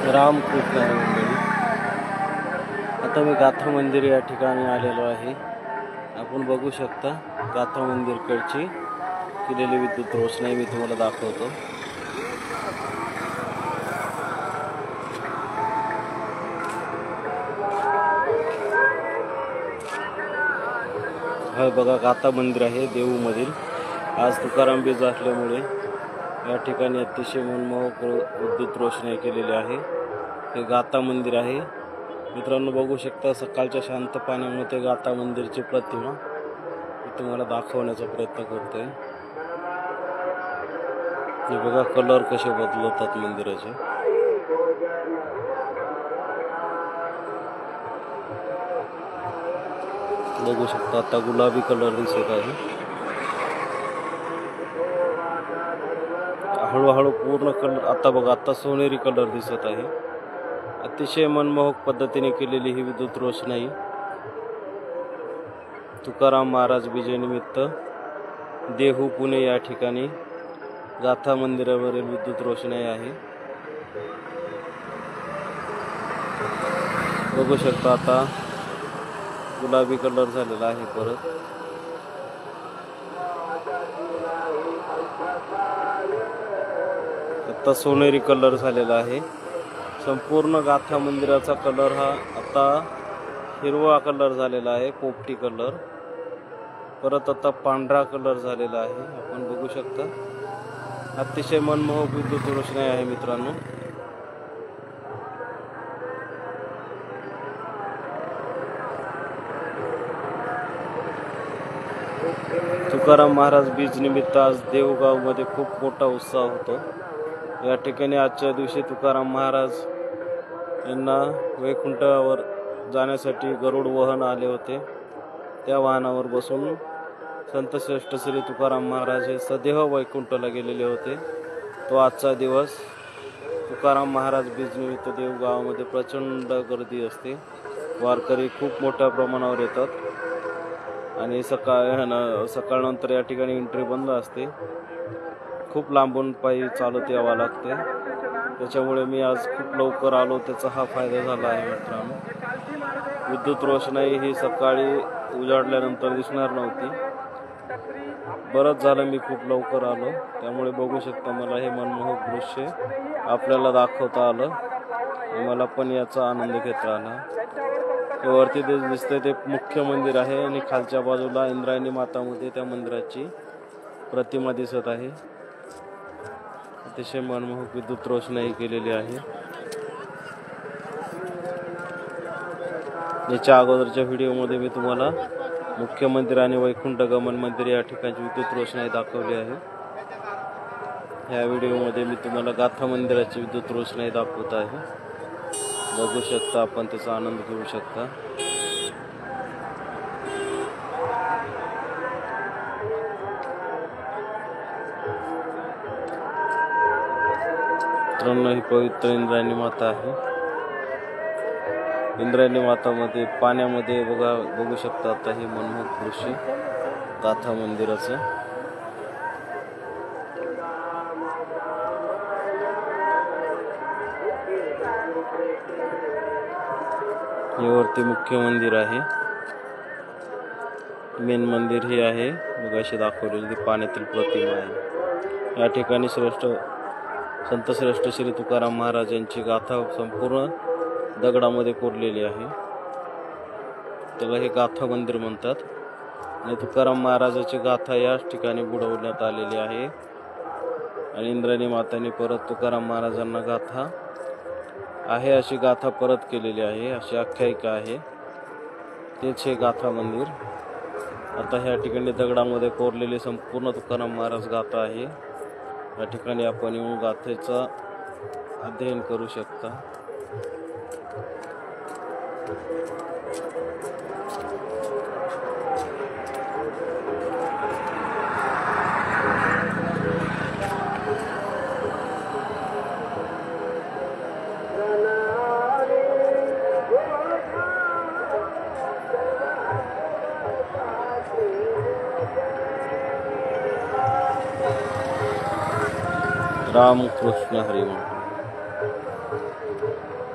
रामकृष्ण हरी मंडळी. आता मी गाथा मंदिर या ठिकाणी आलेलो आहे. आपण बघू शकता गाथा मंदिरकडची केलेली विद्युत रोषणाई मी तुम्हाला दाखवतो. हा बघा गाथा मंदिर आहे देऊमधील. आज तुकाराम बीज असल्यामुळे या ठिकाणी अतिशय मनमोहक विद्युत रोषणाई केलेली आहे. हे गाथा मंदिर आहे मित्रांनो. बघू शकता सकाळच्या शांत पाण्यामध्ये गाथा मंदिरची प्रतिमा मी तुम्हाला दाखवण्याचा प्रयत्न करतोय. हे बघा कलर कसे बदलतात मंदिराचे. बघू शकता आता गुलाबी कलर दिसत आहे. हळूहळू पूर्ण कलर आता बघा आता सोनेरी कलर दिसत आहे. अतिशय मनमोहक पद्धतीने केलेली ही विद्युत रोषणाई तुकाराम महाराज विजयनिमित्त देहू पुणे या ठिकाणी गाथा मंदिरावरील विद्युत रोषणाई आहे. बघू शकता आता गुलाबी कलर झालेला आहे. परत आता सोनेरी कलर झालेला आहे. संपूर्ण गाथा मंदिराचा कलर हा आता हिरवा कलर झालेला आहे, पोपटी कलर. परत आता पांढरा कलर झालेला आहे. आपण बघू शकता अतिशय मनमोहक विद्युत रोषणाई आहे मित्रांनो. तुकाराम महाराज बीज निमित्त आज देवगाव मध्ये खूप मोठा उत्साह होतो. या ठिकाणी आजच्या दिवशी तुकाराम महाराज यांना वैकुंठावर जाण्यासाठी गरुड वाहन आले होते. त्या वाहनावर बसून संत श्रेष्ठ श्री तुकाराम महाराज हे सदैव वैकुंठाला गेलेले होते. तो आजचा दिवस तुकाराम महाराज बीज निमित्त देवगावामध्ये प्रचंड गर्दी असते. वारकरी खूप मोठ्या प्रमाणावर येतात आणि सकाळनंतर या ठिकाणी एंट्री बंद असते. खूप लांबून पायी चालत यावं लागते. त्याच्यामुळे मी आज खूप लवकर आलो, त्याचा हा फायदा झाला आहे मित्रांनो. विद्युत रोषणाई ही सकाळी उजाडल्यानंतर दिसणार नव्हती. बरंच झालं मी खूप लवकर आलो, त्यामुळे बघू शकता मला हे मनमोहक दृश्य आपल्याला दाखवता आलं आणि मला पण याचा आनंद घेता आला. वरती ते दिसतंय ते मुख्य मंदिर आहे आणि खालच्या बाजूला इंद्रायणी मातामध्ये त्या मंदिराची प्रतिमा दिसत आहे. अतिशय मनमोहक विद्युत रोषणाई केलेली आहे. याच्या अगोदरच्या व्हिडिओमध्ये मी तुम्हाला मुख्य मंदिर आणि वैकुंठ गमन मंदिर या ठिकाणची विद्युत रोषणाई दाखवली आहे. ह्या व्हिडिओमध्ये मी तुम्हाला गाथा मंदिराची विद्युत रोषणाई दाखवत आहे. बघू शकता आपण त्याचा आनंद घेऊ शकता. मित्रांनो ही पवित्र इंद्रायणी माता आहे. इंद्रायणी मातामध्ये पाण्यामध्ये बघू शकता आता हे मनमोहक दृश्य गाथा मंदिराचं. हे वरती मुख्य मंदिर आहे. मेन मंदिर हे आहे बघा अशी दाखवलेली ती पाण्यातील प्रतिमा आहे. या ठिकाणी संत श्रेष्ठ श्री तुकाराम महाराज यांची गाथा संपूर्ण दगडामध्ये कोरलेली आहे. त्याला हे गाथा मंदिर म्हणतात आणि तुकाराम महाराजाची गाथा याच ठिकाणी बुडवण्यात आलेली आहे आणि इंद्रायणी माताने परत तुकाराम महाराजांना गाथा आहे अशी गाथा परत केलेली आहे, अशी आख्यायिका आहे. तेच हे गाथा मंदिर. आता ह्या ठिकाणी दगडामध्ये कोरलेली संपूर्ण तुकाराम महाराज गाथा आहे. या ठिकाणी आपण येऊन गाथेचा अध्ययन करू शकता. रामकृष्ण हरी मंडळी. आहेत.